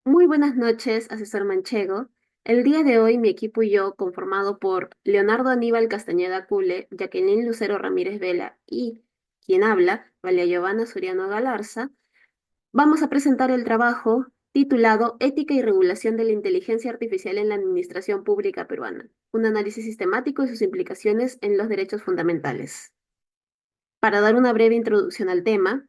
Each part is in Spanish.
Muy buenas noches, asesor Manchego. El día de hoy mi equipo y yo, conformado por Leonardo Aníbal Castañeda Cule, Jacqueline Lucero Ramírez Vela y quien habla, Valia Giovanna Suriano Galarza, vamos a presentar el trabajo titulado Ética y regulación de la inteligencia artificial en la administración pública peruana, un análisis sistemático de sus implicaciones en los derechos fundamentales. Para dar una breve introducción al tema,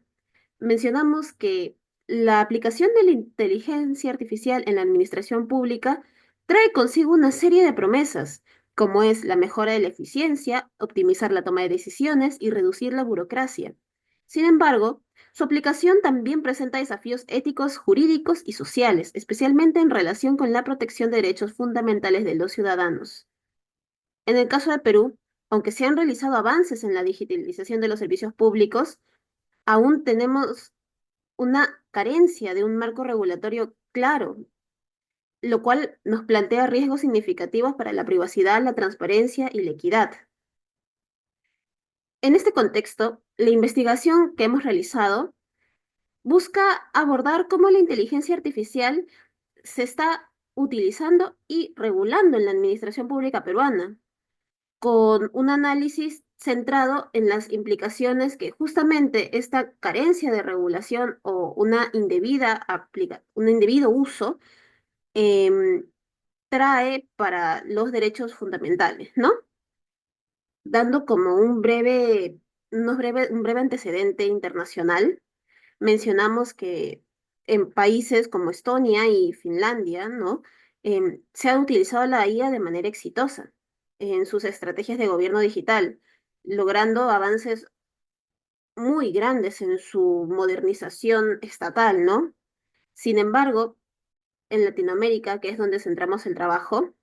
mencionamos que la aplicación de la inteligencia artificial en la administración pública trae consigo una serie de promesas, como es la mejora de la eficiencia, optimizar la toma de decisiones y reducir la burocracia. Sin embargo, su aplicación también presenta desafíos éticos, jurídicos y sociales, especialmente en relación con la protección de derechos fundamentales de los ciudadanos. En el caso de Perú, aunque se han realizado avances en la digitalización de los servicios públicos, aún tenemos una carencia de un marco regulatorio claro, lo cual nos plantea riesgos significativos para la privacidad, la transparencia y la equidad. En este contexto, la investigación que hemos realizado busca abordar cómo la inteligencia artificial se está utilizando y regulando en la administración pública peruana, con un análisis centrado en las implicaciones que justamente esta carencia de regulación o un indebido uso em, trae para los derechos fundamentales, ¿no? Dando como un breve antecedente internacional, mencionamos que en países como Estonia y Finlandia, ¿no? Se ha utilizado la IA de manera exitosa en sus estrategias de gobierno digital, logrando avances muy grandes en su modernización estatal, ¿no? Sin embargo, en Latinoamérica, que es donde centramos el trabajo,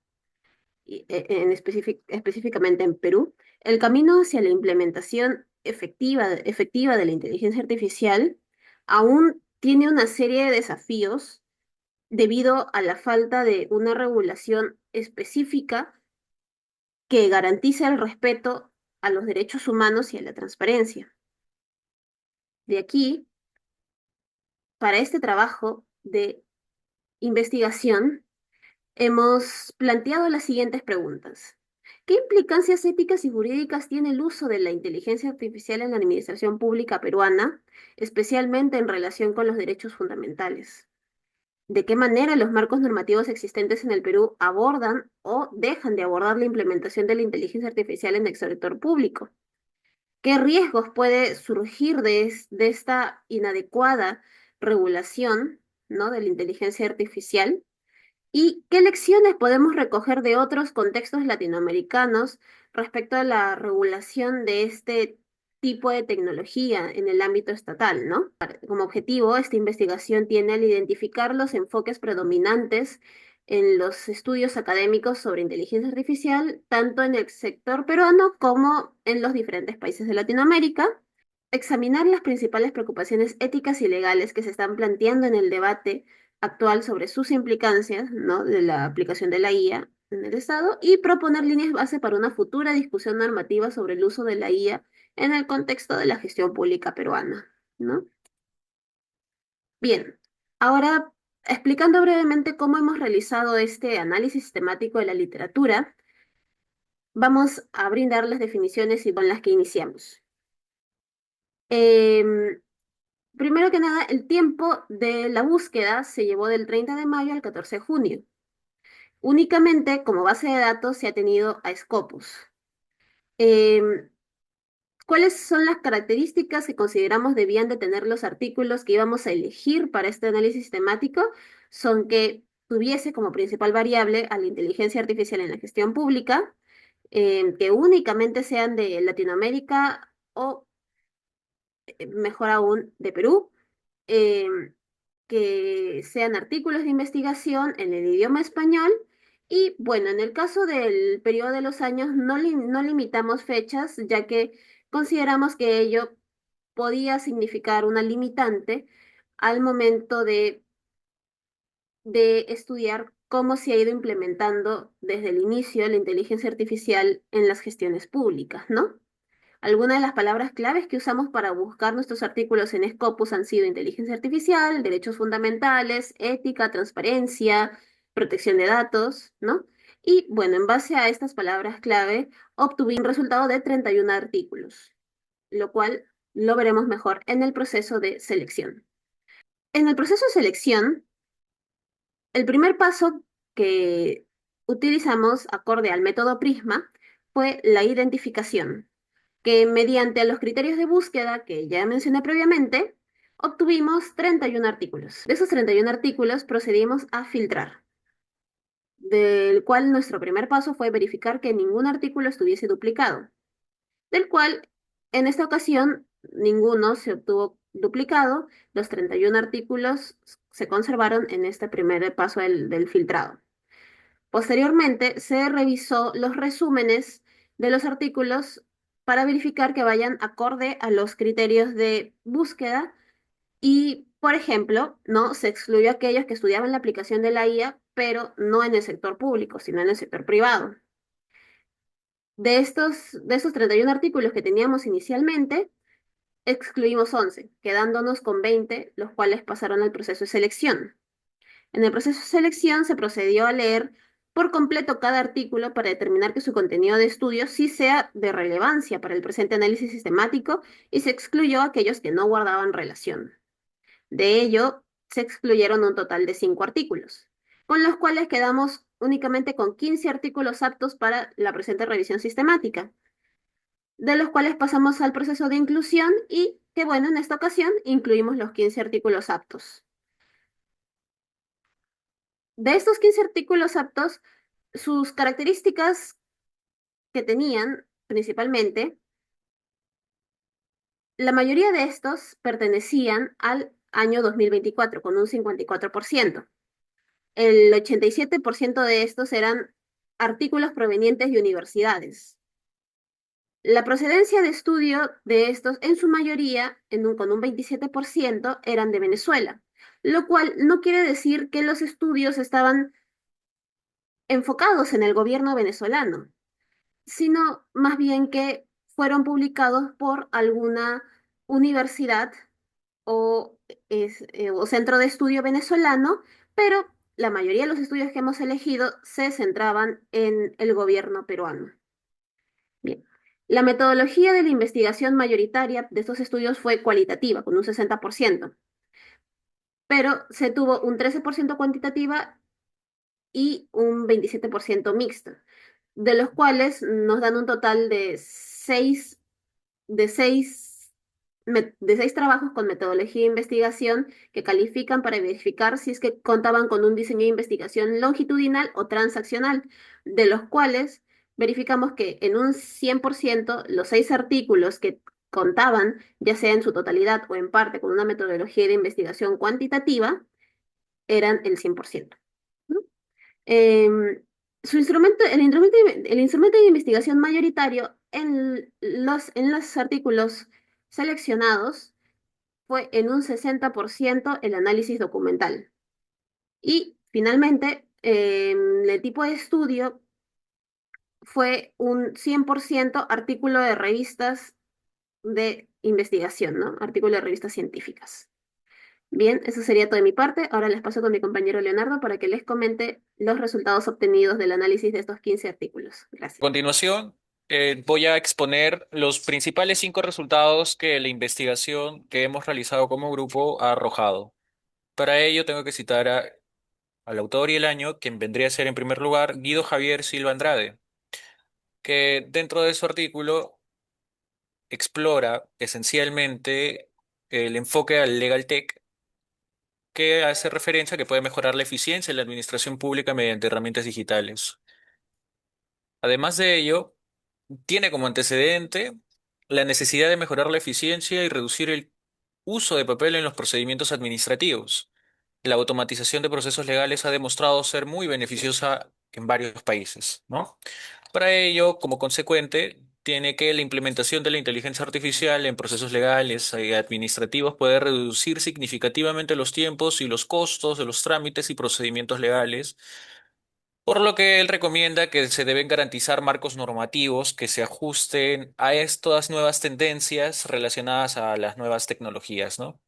específicamente en Perú, el camino hacia la implementación efectiva de la inteligencia artificial aún tiene una serie de desafíos debido a la falta de una regulación específica que garantice el respeto a los derechos humanos y a la transparencia. De aquí, para este trabajo de investigación, hemos planteado las siguientes preguntas. ¿Qué implicancias éticas y jurídicas tiene el uso de la inteligencia artificial en la administración pública peruana, especialmente en relación con los derechos fundamentales? ¿De qué manera los marcos normativos existentes en el Perú abordan o dejan de abordar la implementación de la inteligencia artificial en el sector público? ¿Qué riesgos puede surgir de esta inadecuada regulación, ¿no?, de la inteligencia artificial? ¿Y qué lecciones podemos recoger de otros contextos latinoamericanos respecto a la regulación de este tipo de tecnología en el ámbito estatal, ¿no? Como objetivo, esta investigación tiene el identificar los enfoques predominantes en los estudios académicos sobre inteligencia artificial, tanto en el sector peruano como en los diferentes países de Latinoamérica, examinar las principales preocupaciones éticas y legales que se están planteando en el debate actual sobre sus implicancias, ¿no?, de la aplicación de la IA en el Estado y proponer líneas base para una futura discusión normativa sobre el uso de la IA en el contexto de la gestión pública peruana, ¿no? Bien, ahora explicando brevemente cómo hemos realizado este análisis sistemático de la literatura, vamos a brindar las definiciones y con las que iniciamos. Em, Primero que nada, el tiempo de la búsqueda se llevó del 30 de mayo al 14 de junio. Únicamente como base de datos se ha tenido a Scopus. Em, ¿Cuáles son las características que consideramos debían de tener los artículos que íbamos a elegir para este análisis sistemático? Son que tuviese como principal variable a la inteligencia artificial en la gestión pública, que únicamente sean de Latinoamérica o, mejor aún, de Perú, em, que sean artículos de investigación en el idioma español y bueno, en el caso del periodo de los años no limitamos fechas, ya que consideramos que ello podía significar una limitante al momento de estudiar cómo se ha ido implementando desde el inicio la inteligencia artificial en las gestiones públicas, ¿no? Algunas de las palabras claves que usamos para buscar nuestros artículos en Scopus han sido inteligencia artificial, derechos fundamentales, ética, transparencia, protección de datos, ¿no? Y bueno, en base a estas palabras clave, obtuve un resultado de 31 artículos, lo cual lo veremos mejor en el proceso de selección. En el proceso de selección, el primer paso que utilizamos acorde al método Prisma fue la identificación, que mediante los criterios de búsqueda que ya mencioné previamente, obtuvimos 31 artículos. De esos 31 artículos procedimos a filtrar, del cual nuestro primer paso fue verificar que ningún artículo estuviese duplicado, del cual en esta ocasión ninguno se obtuvo duplicado, los 31 artículos se conservaron en este primer paso del filtrado. Posteriormente, se revisó los resúmenes de los artículos para verificar que vayan acorde a los criterios de búsqueda y, por ejemplo, no se excluyó a aquellos que estudiaban la aplicación de la IA, pero no en el sector público, sino en el sector privado. De estos 31 artículos que teníamos inicialmente, excluimos 11, quedándonos con 20, los cuales pasaron al proceso de selección. En el proceso de selección se procedió a leer por completo cada artículo para determinar que su contenido de estudio sí sea de relevancia para el presente análisis sistemático y se excluyó a aquellos que no guardaban relación. De ello, se excluyeron un total de 5 artículos, con los cuales quedamos únicamente con 15 artículos aptos para la presente revisión sistemática, de los cuales pasamos al proceso de inclusión y que bueno, en esta ocasión incluimos los 15 artículos aptos. De estos 15 artículos aptos, sus características que tenían principalmente, la mayoría de estos pertenecían al año 2024 con un 54%. El 87% de estos eran artículos provenientes de universidades. La procedencia de estudio de estos, en su mayoría, con un 27%, eran de Venezuela, lo cual no quiere decir que los estudios estaban enfocados en el gobierno venezolano, sino más bien que fueron publicados por alguna universidad o, o centro de estudio venezolano, pero la mayoría de los estudios que hemos elegido se centraban en el gobierno peruano. Bien. La metodología de la investigación mayoritaria de estos estudios fue cualitativa, con un 60%, pero se tuvo un 13% cuantitativa y un 27% mixto, de los cuales nos dan un total de seis, de seis trabajos con metodología de investigación que califican para verificar si es que contaban con un diseño de investigación longitudinal o transaccional, de los cuales verificamos que en un 100% los 6 artículos que contaban, ya sea en su totalidad o en parte con una metodología de investigación cuantitativa, eran el 100%. ¿No? Em, el instrumento de investigación mayoritario en los artículos seleccionados fue en un 60% el análisis documental. Y finalmente, el tipo de estudio fue un 100% artículo de revistas de investigación, ¿no? Artículo de revistas científicas. Bien, eso sería todo de mi parte. Ahora les paso con mi compañero Leonardo para que les comente los resultados obtenidos del análisis de estos 15 artículos. A Gracias. continuación, voy a exponer los principales 5 resultados que la investigación que hemos realizado como grupo ha arrojado. Para ello, tengo que citar al autor y el año, quien vendría a ser en primer lugar Guido Javier Silva Andrade, que dentro de su artículo explora esencialmente el enfoque al Legal Tech, que hace referencia a que puede mejorar la eficiencia en la administración pública mediante herramientas digitales. Además de ello, tiene como antecedente la necesidad de mejorar la eficiencia y reducir el uso de papel en los procedimientos administrativos. La automatización de procesos legales ha demostrado ser muy beneficiosa en varios países, ¿no? Para ello, como consecuente, tiene que la implementación de la inteligencia artificial en procesos legales y administrativos puede reducir significativamente los tiempos y los costos de los trámites y procedimientos legales, por lo que él recomienda que se deben garantizar marcos normativos que se ajusten a estas nuevas tendencias relacionadas a las nuevas tecnologías, ¿no?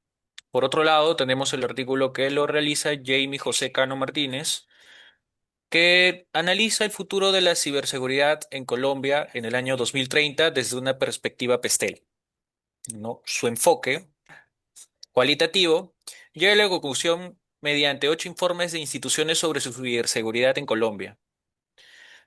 Por otro lado, tenemos el artículo que lo realiza Jamie José Cano Martínez, que analiza el futuro de la ciberseguridad en Colombia en el año 2030 desde una perspectiva PESTEL, ¿no? Su enfoque cualitativo llega a la conclusión mediante 8 informes de instituciones sobre su ciberseguridad en Colombia.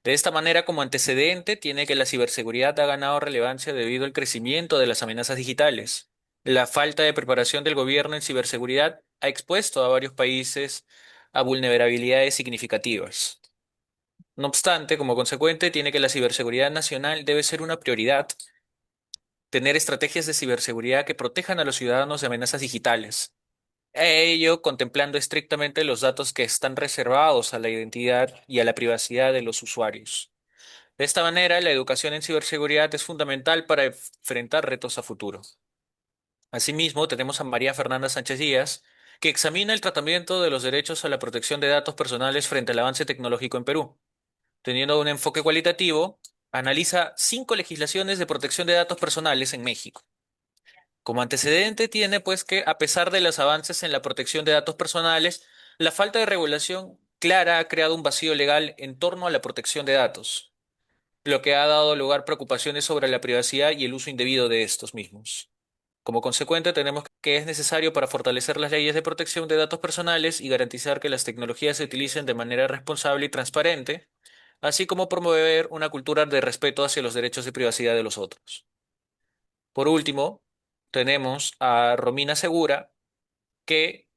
De esta manera, como antecedente, tiene que la ciberseguridad ha ganado relevancia debido al crecimiento de las amenazas digitales. La falta de preparación del gobierno en ciberseguridad ha expuesto a varios países a vulnerabilidades significativas. No obstante, como consecuente, tiene que la ciberseguridad nacional debe ser una prioridad, tener estrategias de ciberseguridad que protejan a los ciudadanos de amenazas digitales. Ello contemplando estrictamente los datos que están reservados a la identidad y a la privacidad de los usuarios. De esta manera, la educación en ciberseguridad es fundamental para enfrentar retos a futuro. Asimismo, tenemos a María Fernanda Sánchez Díaz, que examina el tratamiento de los derechos a la protección de datos personales frente al avance tecnológico en Perú. Teniendo un enfoque cualitativo, analiza 5 legislaciones de protección de datos personales en México. Como antecedente tiene pues que, a pesar de los avances en la protección de datos personales, la falta de regulación clara ha creado un vacío legal en torno a la protección de datos, lo que ha dado lugar a preocupaciones sobre la privacidad y el uso indebido de estos mismos. Como consecuente, tenemos que es necesario para fortalecer las leyes de protección de datos personales y garantizar que las tecnologías se utilicen de manera responsable y transparente, así como promover una cultura de respeto hacia los derechos de privacidad de los otros. Por último, tenemos a Romina Segura, que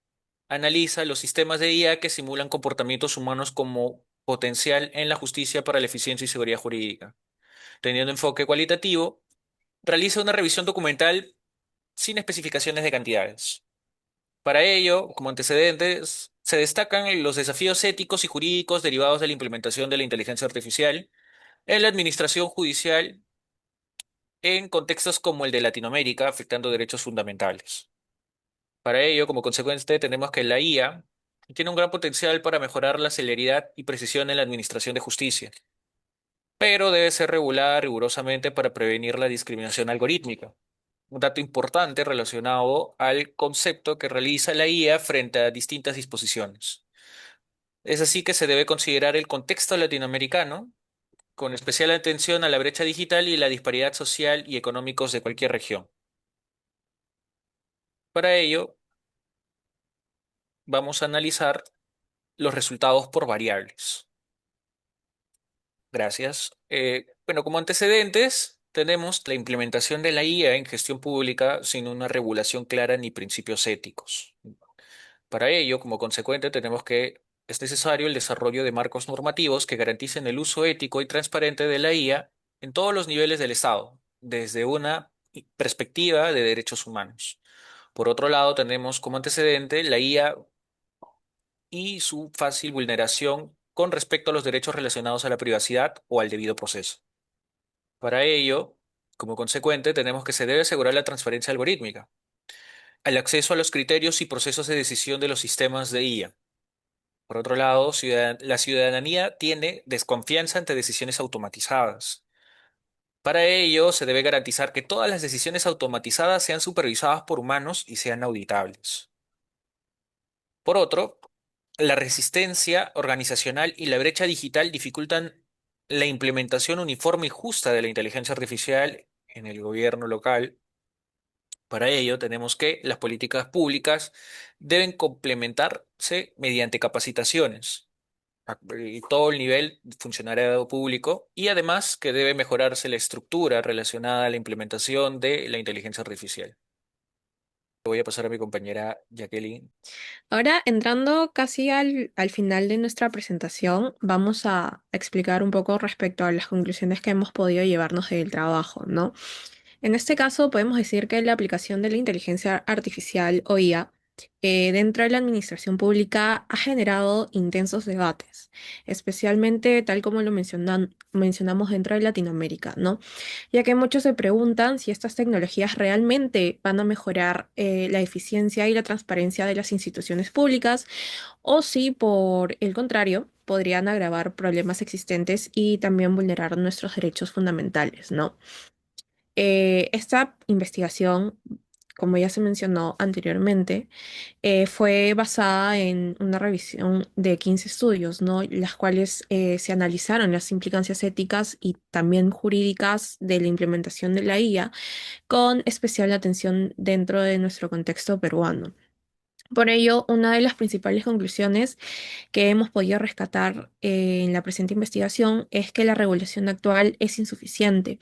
analiza los sistemas de IA que simulan comportamientos humanos como potencial en la justicia para la eficiencia y seguridad jurídica. Teniendo enfoque cualitativo, realiza una revisión documental sin especificaciones de cantidades. Para ello, como antecedentes, se destacan los desafíos éticos y jurídicos derivados de la implementación de la inteligencia artificial en la administración judicial en contextos como el de Latinoamérica, afectando derechos fundamentales. Para ello, como consecuencia, tenemos que la IA tiene un gran potencial para mejorar la celeridad y precisión en la administración de justicia, pero debe ser regulada rigurosamente para prevenir la discriminación algorítmica. Un dato importante relacionado al concepto que realiza la IA frente a distintas disposiciones. Es así que se debe considerar el contexto latinoamericano, con especial atención a la brecha digital y la disparidad social y económicos de cualquier región. Para ello, vamos a analizar los resultados por variables. Gracias. Bueno, como antecedentes, tenemos la implementación de la IA en gestión pública sin una regulación clara ni principios éticos. Para ello, como consecuente, tenemos que es necesario el desarrollo de marcos normativos que garanticen el uso ético y transparente de la IA en todos los niveles del Estado, desde una perspectiva de derechos humanos. Por otro lado, tenemos como antecedente la IA y su fácil vulneración con respecto a los derechos relacionados a la privacidad o al debido proceso. Para ello, como consecuente, tenemos que se debe asegurar la transparencia algorítmica, el acceso a los criterios y procesos de decisión de los sistemas de IA. Por otro lado, la ciudadanía tiene desconfianza ante decisiones automatizadas. Para ello, se debe garantizar que todas las decisiones automatizadas sean supervisadas por humanos y sean auditables. Por otro, la resistencia organizacional y la brecha digital dificultan la implementación uniforme y justa de la inteligencia artificial en el gobierno local. Para ello, tenemos que las políticas públicas deben complementarse mediante capacitaciones y todo el nivel de funcionariado público y además que debe mejorarse la estructura relacionada a la implementación de la inteligencia artificial. Voy a pasar a mi compañera Jacqueline. Ahora, entrando casi al final de nuestra presentación, vamos a explicar un poco respecto a las conclusiones que hemos podido llevarnos del trabajo, ¿no? En este caso, podemos decir que la aplicación de la inteligencia artificial o IA dentro de la administración pública ha generado intensos debates, especialmente tal como lo mencionamos dentro de Latinoamérica, ¿no? Ya que muchos se preguntan si estas tecnologías realmente van a mejorar la eficiencia y la transparencia de las instituciones públicas o si, por el contrario, podrían agravar problemas existentes y también vulnerar nuestros derechos fundamentales, ¿no? Esta investigación, como ya se mencionó anteriormente, fue basada en una revisión de 15 estudios, ¿no? Las cuales se analizaron las implicancias éticas y también jurídicas de la implementación de la IA, con especial atención dentro de nuestro contexto peruano. Por ello, una de las principales conclusiones que hemos podido rescatar en la presente investigación es que la regulación actual es insuficiente,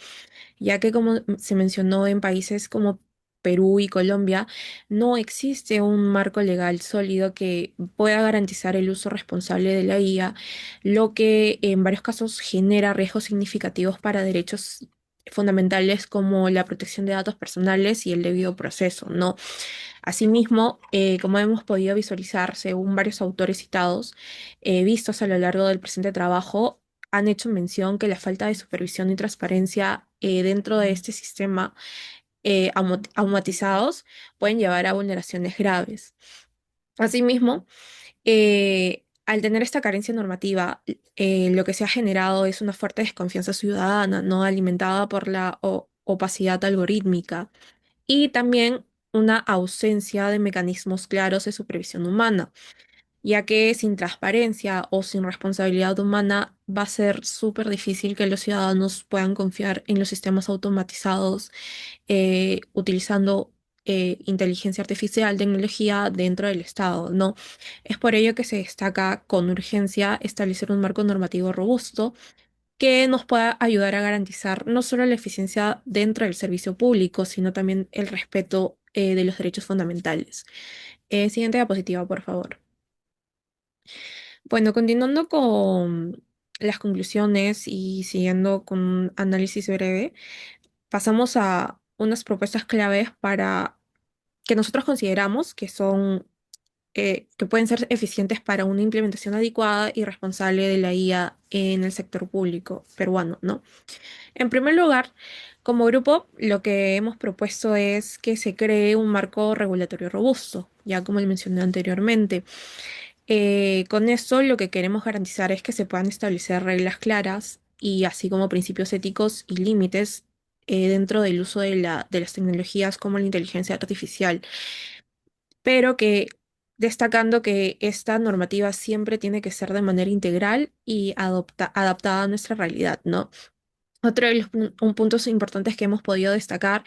ya que como se mencionó en países como Perú y Colombia, no existe un marco legal sólido que pueda garantizar el uso responsable de la IA, lo que en varios casos genera riesgos significativos para derechos fundamentales como la protección de datos personales y el debido proceso, ¿no? Asimismo, como hemos podido visualizar, según varios autores citados, vistos a lo largo del presente trabajo, han hecho mención que la falta de supervisión y transparencia dentro de este sistema automatizados pueden llevar a vulneraciones graves. Asimismo, al tener esta carencia normativa, lo que se ha generado es una fuerte desconfianza ciudadana, no alimentada por la opacidad algorítmica y también una ausencia de mecanismos claros de supervisión humana, ya que sin transparencia o sin responsabilidad humana va a ser súper difícil que los ciudadanos puedan confiar en los sistemas automatizados utilizando inteligencia artificial, tecnología dentro del Estado, ¿no? Es por ello que se destaca con urgencia establecer un marco normativo robusto que nos pueda ayudar a garantizar no solo la eficiencia dentro del servicio público, sino también el respeto de los derechos fundamentales. Siguiente diapositiva, por favor. Bueno, continuando con las conclusiones y siguiendo con un análisis breve, pasamos a unas propuestas claves para que nosotros consideramos que son que pueden ser eficientes para una implementación adecuada y responsable de la IA en el sector público peruano, ¿no? En primer lugar, como grupo, lo que hemos propuesto es que se cree un marco regulatorio robusto, ya como le mencioné anteriormente. Con esto lo que queremos garantizar es que se puedan establecer reglas claras y así como principios éticos y límites dentro del uso de las tecnologías como la inteligencia artificial, pero que destacando que esta normativa siempre tiene que ser de manera integral y adaptada a nuestra realidad, ¿no? Otro de los puntos importantes que hemos podido destacar,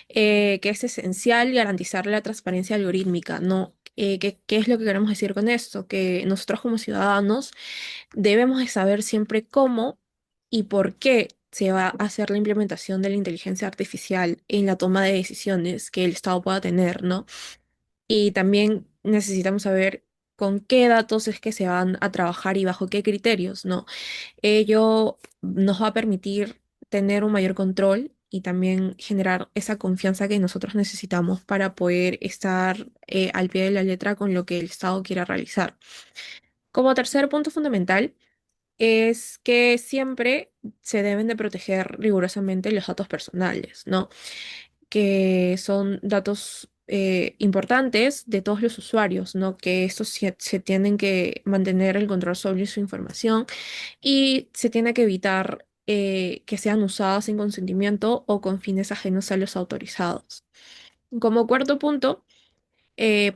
que es esencial garantizar la transparencia algorítmica, ¿no? ¿Qué es lo que queremos decir con esto? Que nosotros como ciudadanos debemos de saber siempre cómo y por qué se va a hacer la implementación de la inteligencia artificial en la toma de decisiones que el Estado pueda tener, ¿no? Y también necesitamos saber con qué datos es que se van a trabajar y bajo qué criterios, ¿no? Ello nos va a permitir tener un mayor control y también generar esa confianza que nosotros necesitamos para poder estar al pie de la letra con lo que el Estado quiera realizar. Como tercer punto fundamental es que siempre se deben de proteger rigurosamente los datos personales, ¿no? Que son datos importantes de todos los usuarios, ¿no? Que estos se tienen que mantener el control sobre su información y se tiene que evitar que sean usadas sin consentimiento o con fines ajenos a los autorizados. Como cuarto punto,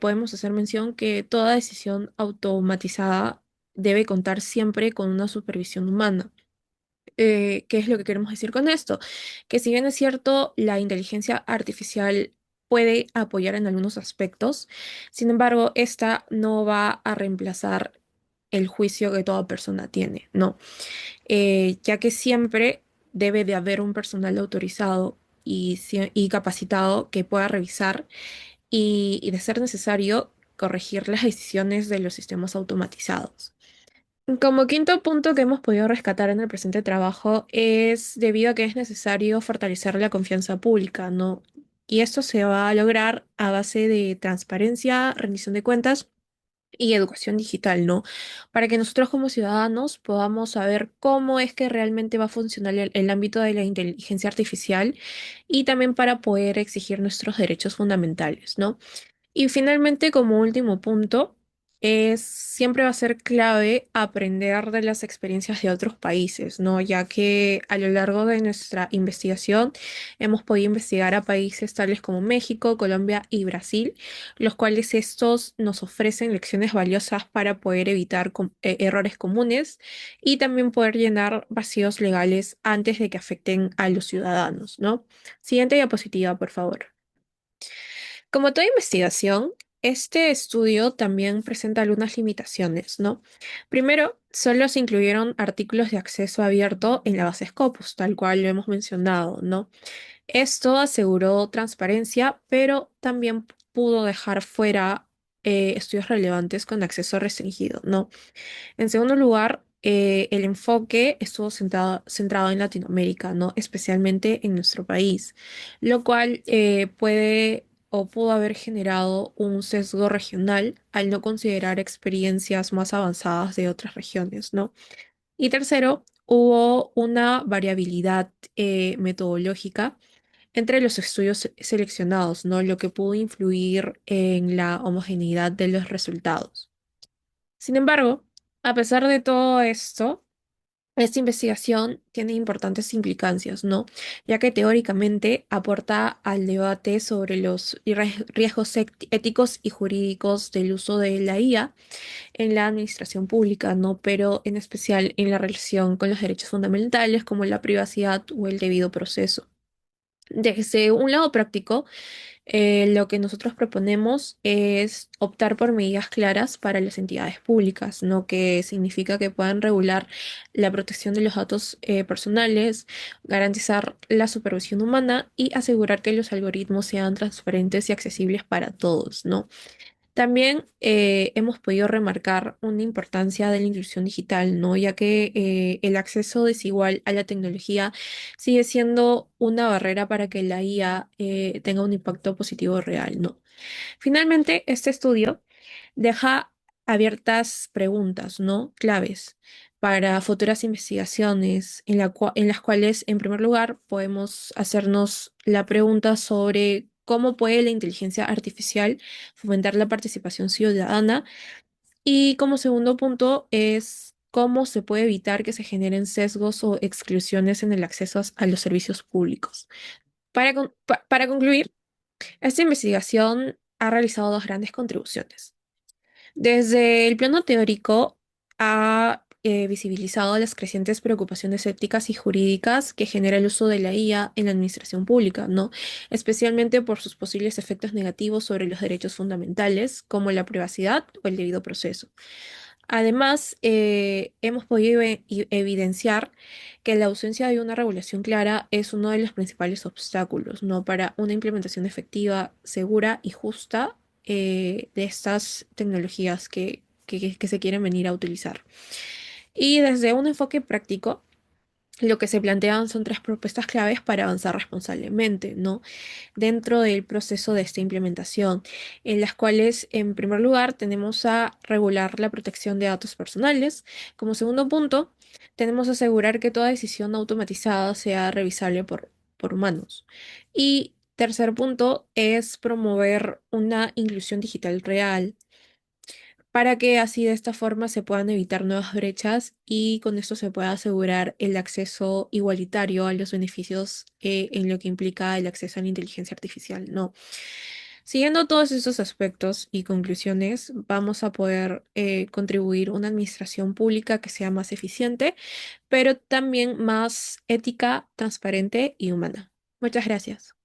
podemos hacer mención que toda decisión automatizada debe contar siempre con una supervisión humana. ¿Qué es lo que queremos decir con esto? Que si bien es cierto, la inteligencia artificial puede apoyar en algunos aspectos, sin embargo, esta no va a reemplazar el juicio que toda persona tiene, ¿no? Ya que siempre debe de haber un personal autorizado y capacitado que pueda revisar y, de ser necesario, corregir las decisiones de los sistemas automatizados. Como quinto punto que hemos podido rescatar en el presente trabajo es debido a que es necesario fortalecer la confianza pública, ¿no? Y esto se va a lograr a base de transparencia, rendición de cuentas y educación digital, ¿no? Para que nosotros como ciudadanos podamos saber cómo es que realmente va a funcionar el ámbito de la inteligencia artificial y también para poder exigir nuestros derechos fundamentales, ¿no? Y finalmente, como último punto, siempre va a ser clave aprender de las experiencias de otros países, ¿no? Ya que a lo largo de nuestra investigación hemos podido investigar a países tales como México, Colombia y Brasil, los cuales estos nos ofrecen lecciones valiosas para poder evitar errores comunes y también poder llenar vacíos legales antes de que afecten a los ciudadanos, ¿no? Siguiente diapositiva, por favor. Como toda investigación, este estudio también presenta algunas limitaciones, ¿no? Primero, solo se incluyeron artículos de acceso abierto en la base Scopus, tal cual lo hemos mencionado, ¿no? Esto aseguró transparencia, pero también pudo dejar fuera estudios relevantes con acceso restringido, ¿no? En segundo lugar, el enfoque estuvo centrado en Latinoamérica, ¿no? Especialmente en nuestro país, lo cual puede o pudo haber generado un sesgo regional al no considerar experiencias más avanzadas de otras regiones, ¿no? Y tercero, hubo una variabilidad metodológica entre los estudios seleccionados, ¿no? Lo que pudo influir en la homogeneidad de los resultados. Sin embargo, a pesar de todo esto, esta investigación tiene importantes implicancias, ¿no? Ya que teóricamente aporta al debate sobre los riesgos éticos y jurídicos del uso de la IA en la administración pública, ¿no? Pero en especial en la relación con los derechos fundamentales como la privacidad o el debido proceso. Desde un lado práctico, lo que nosotros proponemos es optar por medidas claras para las entidades públicas, ¿no? Que significa que puedan regular la protección de los datos personales, garantizar la supervisión humana y asegurar que los algoritmos sean transparentes y accesibles para todos, ¿no? También hemos podido remarcar una importancia de la inclusión digital, ¿no? Ya que el acceso desigual a la tecnología sigue siendo una barrera para que la IA tenga un impacto positivo real, ¿no? Finalmente, este estudio deja abiertas preguntas, ¿no? Claves para futuras investigaciones en las cuales, en primer lugar, podemos hacernos la pregunta sobre cómo puede la inteligencia artificial fomentar la participación ciudadana y como segundo punto es cómo se puede evitar que se generen sesgos o exclusiones en el acceso a los servicios públicos. Para concluir, esta investigación ha realizado dos grandes contribuciones. Desde el plano teórico, ha visibilizado las crecientes preocupaciones éticas y jurídicas que genera el uso de la IA en la administración pública, ¿no? Especialmente por sus posibles efectos negativos sobre los derechos fundamentales, como la privacidad o el debido proceso. Además, hemos podido evidenciar que la ausencia de una regulación clara es uno de los principales obstáculos, ¿no? Para una implementación efectiva, segura y justa de estas tecnologías que se quieren venir a utilizar. Y desde un enfoque práctico, lo que se plantean son tres propuestas claves para avanzar responsablemente, ¿no? Dentro del proceso de esta implementación, en las cuales, en primer lugar, tenemos a regular la protección de datos personales. Como segundo punto, tenemos a asegurar que toda decisión automatizada sea revisable por humanos. Y tercer punto es promover una inclusión digital real para que así de esta forma se puedan evitar nuevas brechas y con esto se pueda asegurar el acceso igualitario a los beneficios en lo que implica el acceso a la inteligencia artificial, ¿no? Siguiendo todos estos aspectos y conclusiones, vamos a poder contribuir a una administración pública que sea más eficiente, pero también más ética, transparente y humana. Muchas gracias.